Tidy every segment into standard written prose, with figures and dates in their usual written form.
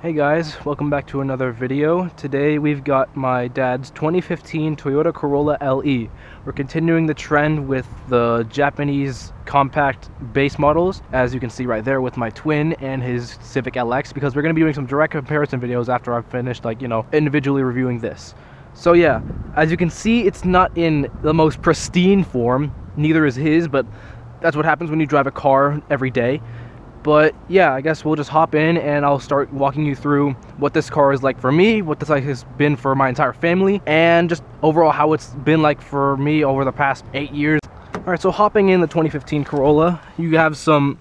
Hey guys, welcome back to another video. Today we've got my dad's 2015 Toyota Corolla LE. We're continuing the trend with the Japanese compact base models, as you can see right there with my twin and his Civic LX, because we're going to be doing some direct comparison videos after I've finished, individually reviewing this. So yeah, as you can see, it's not in the most pristine form, neither is his, but that's what happens when you drive a car every day. But yeah, I guess we'll just hop in and I'll start walking you through what this car is like for me, what this has been for my entire family, and just overall how it's been like for me over the past 8 years. Alright, so hopping in the 2015 Corolla, you have some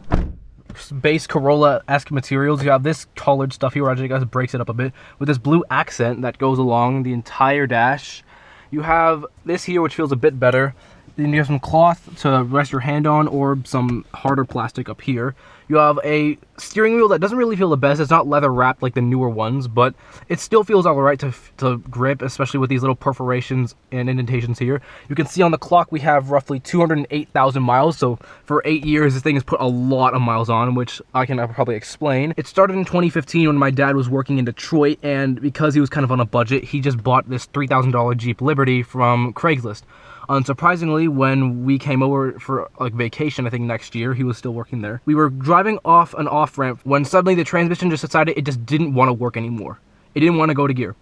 base Corolla-esque materials. You have this colored stuff here, which I guess breaks it up a bit, with this blue accent that goes along the entire dash. You have this here, which feels a bit better. Then you have some cloth to rest your hand on, or some harder plastic up here. You have a steering wheel that doesn't really feel the best. It's not leather wrapped like the newer ones, but it still feels alright to grip, especially with these little perforations and indentations here. You can see on the clock we have roughly 208,000 miles, so for 8 years this thing has put a lot of miles on, which I can probably explain. It started in 2015 when my dad was working in Detroit, and because he was kind of on a budget, he just bought this $3,000 Jeep Liberty from Craigslist. Unsurprisingly, when we came over for like vacation, I think next year, he was still working there. We were driving off an off-ramp when suddenly the transmission just decided it just didn't want to work anymore. It didn't want to go to gear.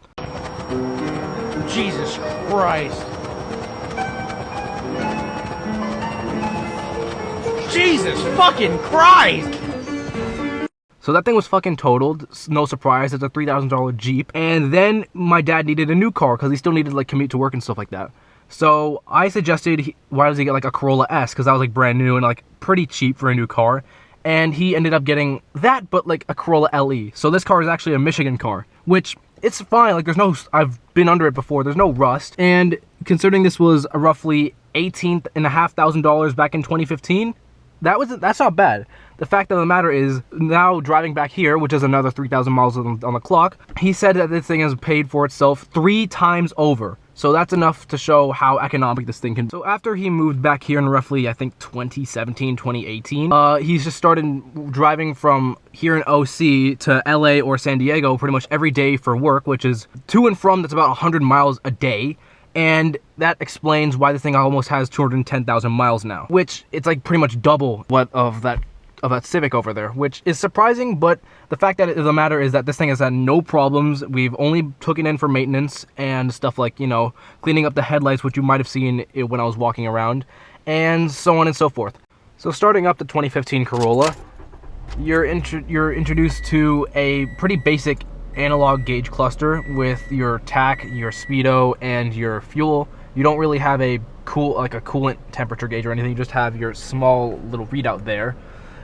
Jesus Christ. Jesus fucking Christ! So that thing was fucking totaled. No surprise, it's a $3,000 Jeep. And then my dad needed a new car because he still needed to like commute to work and stuff like that. So I suggested, why does he get like a Corolla S? Because that was like brand new and like pretty cheap for a new car. And he ended up getting that, but like a Corolla LE. So this car is actually a Michigan car, which it's fine. Like I've been under it before. There's no rust. And considering this was a roughly $18,500 back in 2015, that's not bad. The fact of the matter is, now driving back here, which is another 3,000 miles on the clock, he said that this thing has paid for itself 3 times over. So that's enough to show how economic this thing can be. So after he moved back here in roughly, I think 2017, 2018, he's just started driving from here in OC to LA or San Diego pretty much every day for work, which is to and from, that's about 100 miles a day. And that explains why this thing almost has 210,000 miles now, which it's like pretty much double what of that Civic over there, which is surprising. But the fact that the matter is that this thing has had no problems. We've only took it in for maintenance and stuff like, you know, cleaning up the headlights, which you might have seen when I was walking around, and so on and so forth. So starting up the 2015 Corolla, you're introduced to a pretty basic analog gauge cluster with your tach, your speedo, and your fuel. You don't really have a coolant temperature gauge or anything. You just have your small little readout there,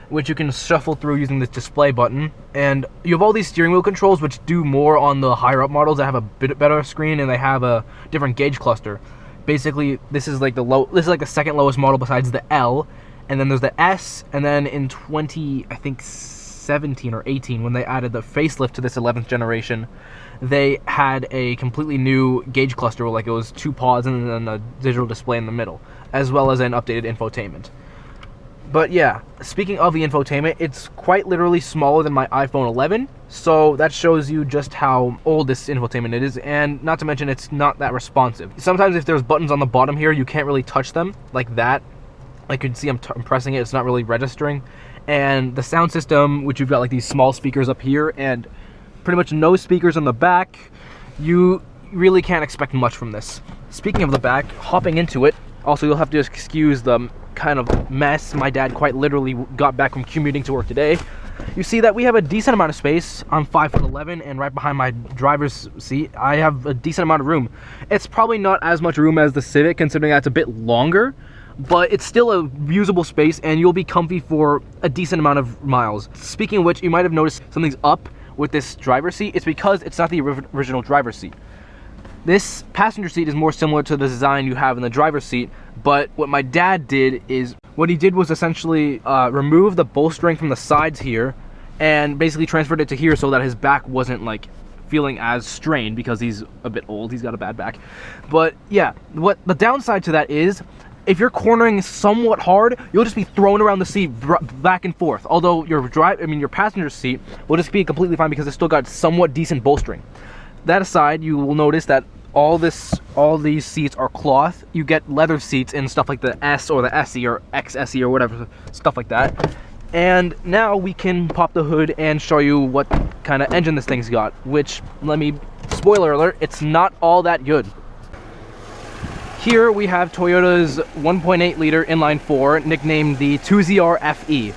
which you can shuffle through using this display button. And you have all these steering wheel controls, which do more on the higher up models that have a bit better screen, and they have a different gauge cluster. Basically, this is like the second lowest model besides the L, and then there's the S, and then in 2017 or 18, when they added the facelift to this 11th generation, they had a completely new gauge cluster, like it was 2 pods and then a digital display in the middle, as well as an updated infotainment. But yeah, speaking of the infotainment, it's quite literally smaller than my iPhone 11, so that shows you just how old this infotainment is, and not to mention it's not that responsive. Sometimes if there's buttons on the bottom here, you can't really touch them like that. Like you can see I'm pressing it, it's not really registering. And the sound system, which you've got like these small speakers up here and pretty much no speakers on the back, you really can't expect much from this. Speaking of the back, hopping into it, also you'll have to excuse the kind of mess. My dad quite literally got back from commuting to work today. You see that we have a decent amount of space. I'm 5'11", and right behind my driver's seat I have a decent amount of room. It's probably not as much room as the Civic, considering that's a bit longer, but it's still a usable space and you'll be comfy for a decent amount of miles. Speaking of which, you might have noticed something's up with this driver's seat. It's because it's not the original driver's seat. This passenger seat is more similar to the design you have in the driver's seat, but what my dad did was essentially remove the bolstering from the sides here and basically transferred it to here so that his back wasn't like feeling as strained, because he's a bit old, he's got a bad back. But yeah, what the downside to that is, if you're cornering somewhat hard, you'll just be thrown around the seat back and forth. Although your passenger seat will just be completely fine because it's still got somewhat decent bolstering. That aside, you will notice that all these seats are cloth. You get leather seats in stuff like the S or the SE or XSE or whatever, stuff like that. And now we can pop the hood and show you what kind of engine this thing's got, which, spoiler alert, it's not all that good. Here we have Toyota's 1.8 liter inline 4, nicknamed the 2ZR FE.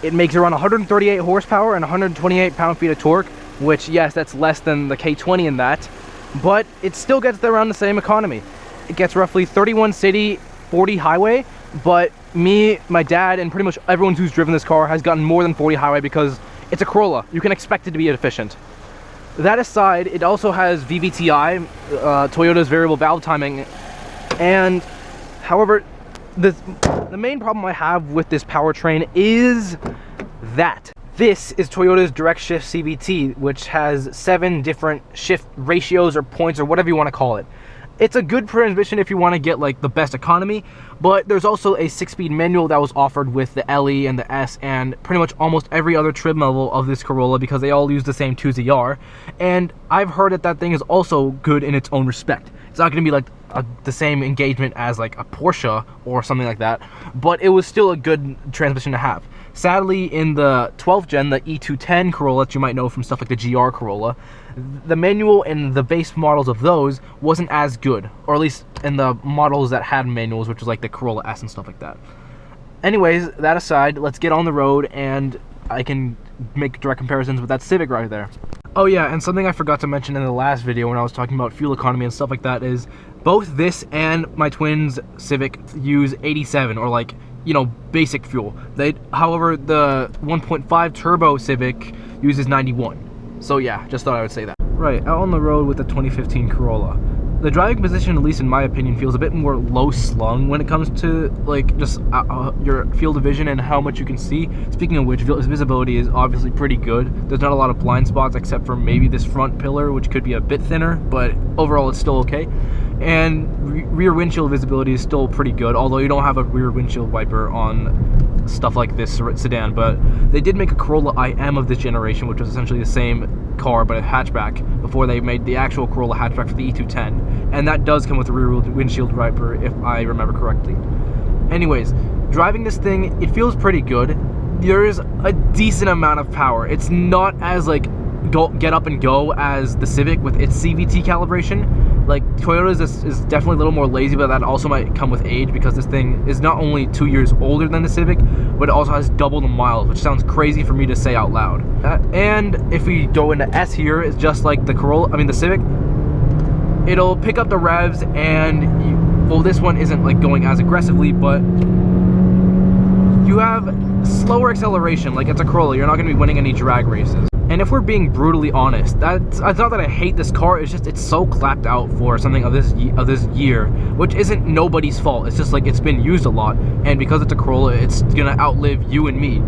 It makes around 138 horsepower and 128 pound-feet of torque, which, yes, that's less than the K20 in that, but it still gets around the same economy. It gets roughly 31 city, 40 highway, but me, my dad, and pretty much everyone who's driven this car has gotten more than 40 highway because it's a Corolla. You can expect it to be efficient. That aside, it also has VVTi, Toyota's variable valve timing, and however, the main problem I have with this powertrain is that this is Toyota's direct shift CVT, which has 7 different shift ratios or points or whatever you want to call it. It's a good transmission if you want to get like the best economy, but there's also a 6-speed manual that was offered with the LE and the S and pretty much almost every other trim level of this Corolla because they all use the same 2ZR, and I've heard that thing is also good in its own respect. It's not going to be like the same engagement as like a Porsche or something like that, but it was still a good transmission to have. Sadly, in the 12th gen, the E210 Corolla that you might know from stuff like the GR Corolla, the manual in the base models of those wasn't as good, or at least in the models that had manuals, which was like the Corolla S and stuff like that. Anyways, that aside, let's get on the road and I can make direct comparisons with that Civic right there. Oh yeah, and something I forgot to mention in the last video when I was talking about fuel economy and stuff like that is both this and my twins Civic use 87, or like, you know, basic fuel. However, the 1.5 turbo Civic uses 91. So yeah, just thought I would say that. Right, out on the road with the 2015 Corolla. The driving position, at least in my opinion, feels a bit more low slung when it comes to like just your field of vision and how much you can see. Speaking of which, visibility is obviously pretty good. There's not a lot of blind spots except for maybe this front pillar, which could be a bit thinner, but overall it's still okay. And rear windshield visibility is still pretty good, although you don't have a rear windshield wiper on stuff like this sedan. But they did make a Corolla IM of this generation, which was essentially the same car but a hatchback, before they made the actual Corolla hatchback for the E210, and that does come with a rear windshield wiper if I remember correctly. Anyways, driving this thing, it feels pretty good. There is a decent amount of power. It's not as like get up and go as the Civic with its CVT calibration. Like Toyota's is definitely a little more lazy, but that also might come with age because this thing is not only 2 years older than the Civic, but it also has double the miles, which sounds crazy for me to say out loud. And if we go into S here, it's just like the the Civic. It'll pick up the revs, and well, this one isn't like going as aggressively, but you have slower acceleration. Like it's a Corolla, you're not going to be winning any drag races. And if we're being brutally honest, it's not that I hate this car, it's just it's so clapped out for something of this year, which isn't nobody's fault. It's just like it's been used a lot, and because it's a Corolla, it's gonna outlive you and me.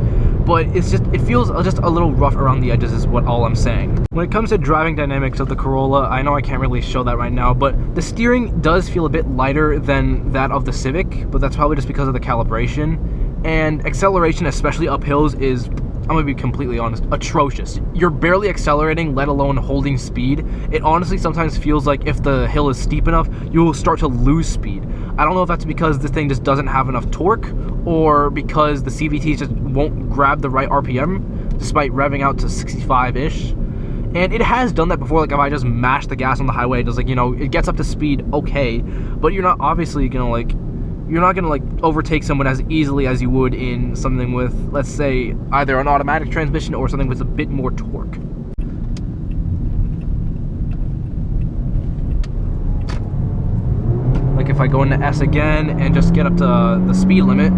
But it feels just a little rough around the edges is all I'm saying. When it comes to driving dynamics of the Corolla, I know I can't really show that right now, but the steering does feel a bit lighter than that of the Civic, but that's probably just because of the calibration. And acceleration, especially up hills, is, I'm gonna be completely honest, atrocious. You're barely accelerating, let alone holding speed. It honestly sometimes feels like if the hill is steep enough, you will start to lose speed. I don't know if that's because this thing just doesn't have enough torque, or because the CVT just won't grab the right RPM, despite revving out to 65-ish. And it has done that before, like if I just mash the gas on the highway, it does, like, you know, it gets up to speed okay, but you're not obviously gonna like, you're not gonna like overtake someone as easily as you would in something with, let's say, either an automatic transmission or something with a bit more torque. Like if I go into S again and just get up to the speed limit,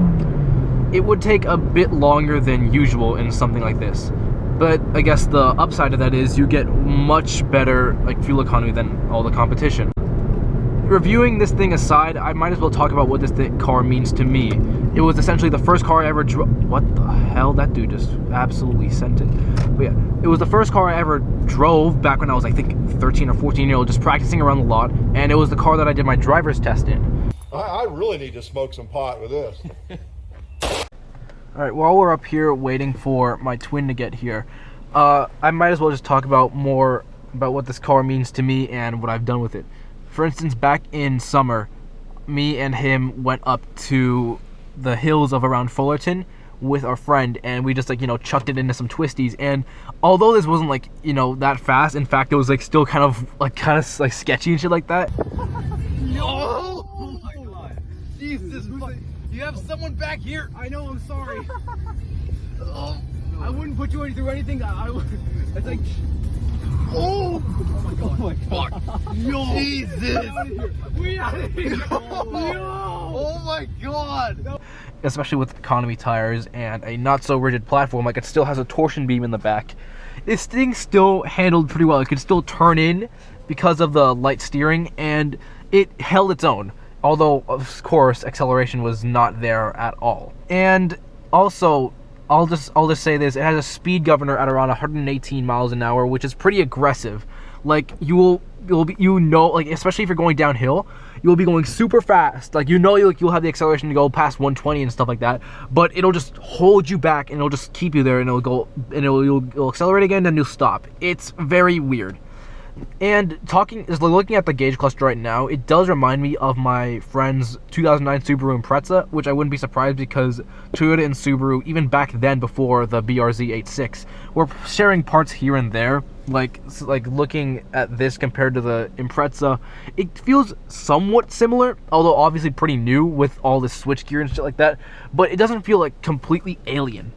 it would take a bit longer than usual in something like this. But I guess the upside of that is you get much better like fuel economy than all the competition. Reviewing this thing aside, I might as well talk about what this car means to me. It was essentially the first car I ever drove. What the hell? That dude just absolutely sent it. But yeah, it was the first car I ever drove back when I was, I think, 13 or 14 years old, just practicing around the lot, and it was the car that I did my driver's test in. I really need to smoke some pot with this. Alright, while we're up here waiting for my twin to get here, I might as well just talk about more about what this car means to me and what I've done with it. For instance, back in summer, me and him went up to the hills of around Fullerton with our friend, and we just like, you know, chucked it into some twisties. And although this wasn't like, you know, that fast, in fact it was like still kind of sketchy and shit like that. Oh my god. Jesus. You have someone back here. I know, I'm sorry. I wouldn't put you through anything. It's like... Oh my god. Oh my god. Yo. Jesus. We out of here. Oh my god. Especially with economy tires and a not so rigid platform, like it still has a torsion beam in the back. This thing still handled pretty well. It could still turn in because of the light steering, and it held its own. Although, of course, acceleration was not there at all. And also, I'll just say this: it has a speed governor at around 118 miles an hour, which is pretty aggressive. Like you'll be, you know, like especially if you're going downhill, you'll be going super fast. Like, you know, you'll have the acceleration to go past 120 and stuff like that, but it'll just hold you back and it'll just keep you there, and it'll accelerate again, then you'll stop. It's very weird. And looking at the gauge cluster right now, it does remind me of my friend's 2009 Subaru Impreza, which I wouldn't be surprised because Toyota and Subaru, even back then before the BRZ86, were sharing parts here and there. Like looking at this compared to the Impreza, it feels somewhat similar, although obviously pretty new with all this switchgear and shit like that, but it doesn't feel like completely alien.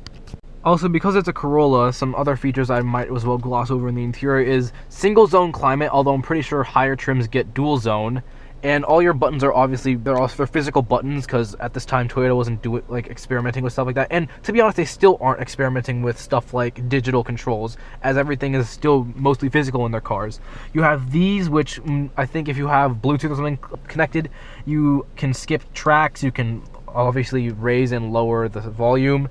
Also, because it's a Corolla, some other features I might as well gloss over in the interior is single zone climate, although I'm pretty sure higher trims get dual zone. And all your buttons are obviously, they're physical buttons, because at this time Toyota wasn't experimenting with stuff like that. And to be honest, they still aren't experimenting with stuff like digital controls, as everything is still mostly physical in their cars. You have these, which I think if you have Bluetooth or something connected, you can skip tracks, you can obviously raise and lower the volume.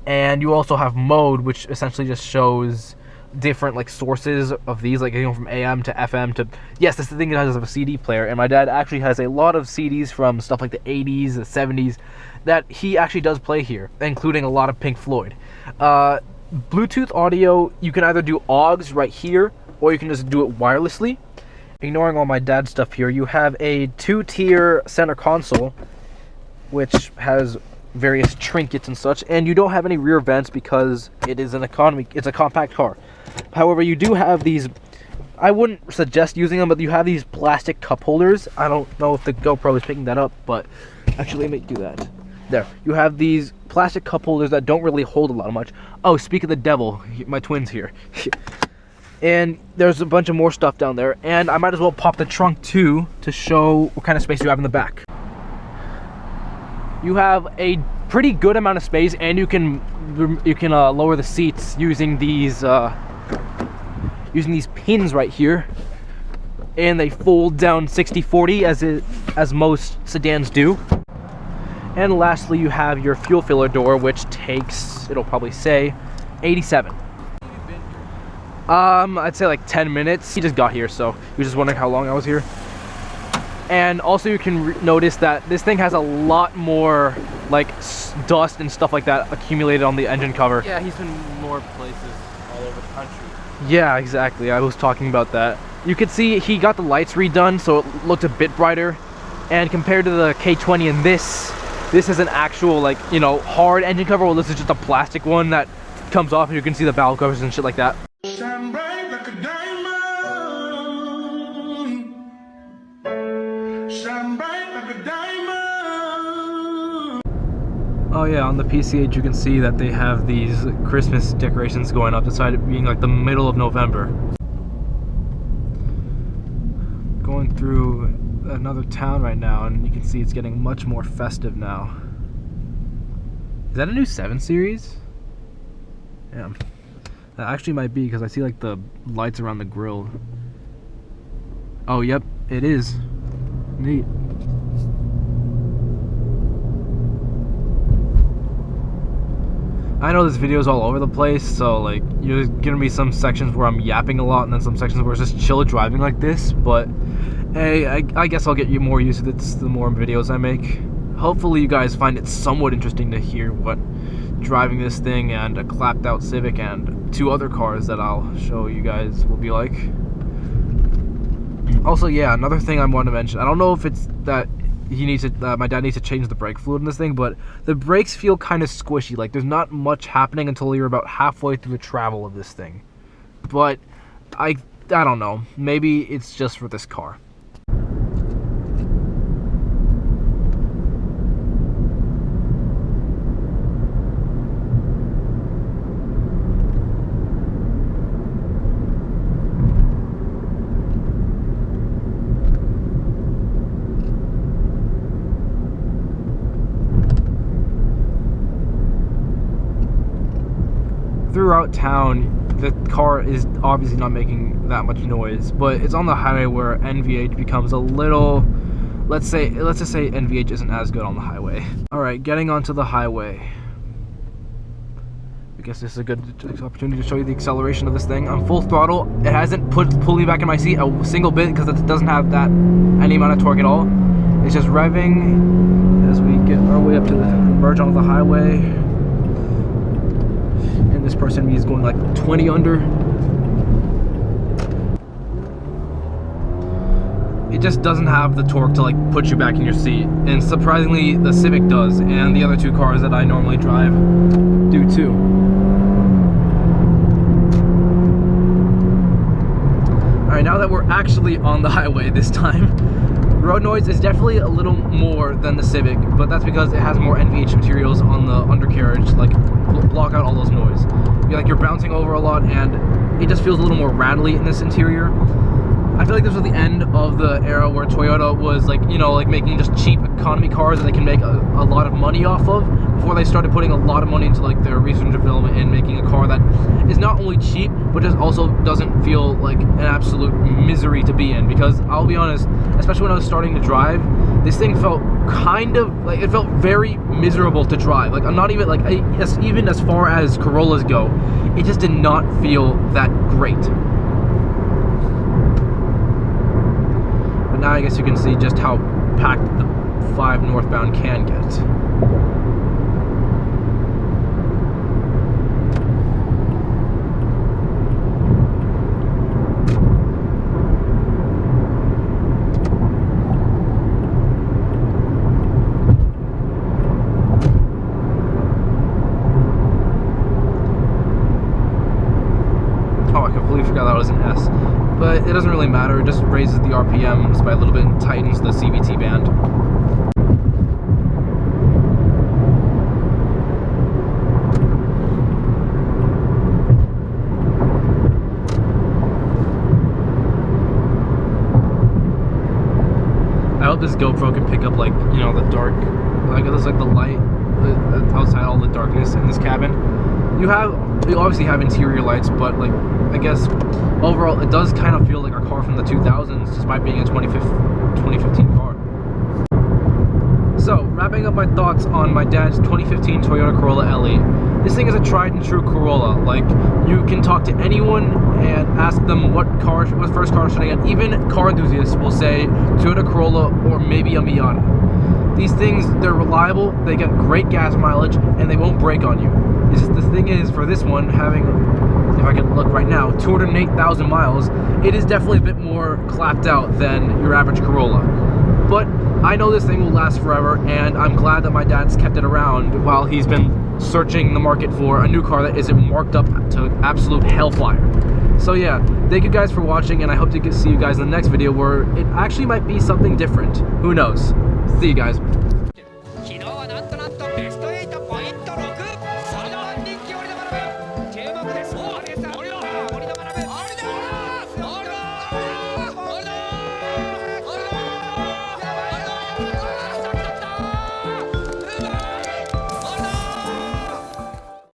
And you also have mode, which essentially just shows different like sources of these, like, you know, from AM to FM to, yes, this is the thing, it has a CD player, and my dad actually has a lot of CDs from stuff like the 80s, the 70s, that he actually does play here, including a lot of Pink Floyd. Bluetooth audio, you can either do AUX right here, or you can just do it wirelessly. Ignoring all my dad's stuff here, you have a 2-tier center console, which has various trinkets and such, and you don't have any rear vents because it is it's a compact car. However, you do have these, I wouldn't suggest using them, but you have these plastic cup holders. I don't know if the GoPro is picking that up, but actually let me do that. There, you have these plastic cup holders that don't really hold a lot of much. Oh, speak of the devil, my twin's here. And there's a bunch of more stuff down there, and I might as well pop the trunk too to show what kind of space you have in the back. You have a pretty good amount of space, and you can lower the seats using these pins right here, and they fold down 60/40 as most sedans do. And lastly, you have your fuel filler door, which takes, it'll probably say 87. I'd say like 10 minutes. He just got here, so he was just wondering how long I was here. And also you can notice that this thing has a lot more like dust and stuff like that accumulated on the engine cover. Yeah, he's been more places all over the country. Yeah, exactly. I was talking about that. You could see he got the lights redone, so it looked a bit brighter. And compared to the K20 and this is an actual, like, you know, hard engine cover. Well, this is just a plastic one that comes off and you can see the valve covers and shit like that. Shine bright like a diamond. Shine bright like a diamond. Oh yeah, on the PCH you can see that they have these Christmas decorations going up, despite it being like the middle of November. Going through another town right now, and you can see it's getting much more festive now. Is that a new 7 Series? Yeah. That actually might be, because I see like the lights around the grill. Oh, yep, it is. Neat. I know this video is all over the place, so like you're gonna be some sections where I'm yapping a lot and then some sections where it's just chill driving like this, but Hey, I guess I'll get you more used to this the more videos I make. Hopefully you guys find it somewhat interesting to hear what driving this thing and a clapped out Civic and 2 other cars that I'll show you guys will be like. Also, yeah, another thing I want to mention, I don't know if it's that my dad needs to change the brake fluid in this thing, but the brakes feel kind of squishy. Like there's not much happening until you're about halfway through the travel of this thing. But I don't know, maybe it's just for this car. Throughout town, the car is obviously not making that much noise, but it's on the highway where NVH becomes a little, let's just say NVH isn't as good on the highway. Alright, getting onto the highway. I guess this is a good opportunity to show you the acceleration of this thing. On full throttle, it hasn't pulled me back in my seat a single bit because it doesn't have any amount of torque at all. It's just revving as we get our way up to the merge onto the highway. This person is going like 20 under. It just doesn't have the torque to like put you back in your seat, and surprisingly the Civic does, and the other 2 cars that I normally drive do too. Alright, now that we're actually on the highway this time, road noise is definitely a little more than the Civic, but that's because it has more NVH materials on the undercarriage, like block out all those noise. You're bouncing over a lot, and it just feels a little more rattly in this interior. I feel like this was the end of the era where Toyota was like, you know, like making just cheap economy cars that they can make a lot of money off of, before they started putting a lot of money into like their research and development and making a car that is not only cheap, but just also doesn't feel like an absolute misery to be in. Because I'll be honest, especially when I was starting to drive, this thing felt kind of like, it felt very miserable to drive. Like I'm not even like, even as far as Corollas go, it just did not feel that great. But now I guess you can see just how packed the 5 northbound can get. Forgot that was an S, but it doesn't really matter. It just raises the RPMs by a little bit and tightens the CVT band. I hope this GoPro can pick up, like, you know, the dark, like it's like the light outside all the darkness in this cabin. You obviously have interior lights, but like, I guess overall it does kind of feel like a car from the 2000s, despite being a 2015 car. So, wrapping up my thoughts on my dad's 2015 Toyota Corolla LE. This thing is a tried and true Corolla. Like, you can talk to anyone and ask them what first car should I get. Even car enthusiasts will say Toyota Corolla or maybe a Miata. These things, they're reliable, they get great gas mileage, and they won't break on you. The thing is, for this one, having, if I can look right now, 208,000 miles, it is definitely a bit more clapped out than your average Corolla. But I know this thing will last forever, and I'm glad that my dad's kept it around while he's been searching the market for a new car that isn't marked up to absolute hellfire. So yeah, thank you guys for watching, and I hope to see you guys in the next video where it actually might be something different. Who knows? See you guys.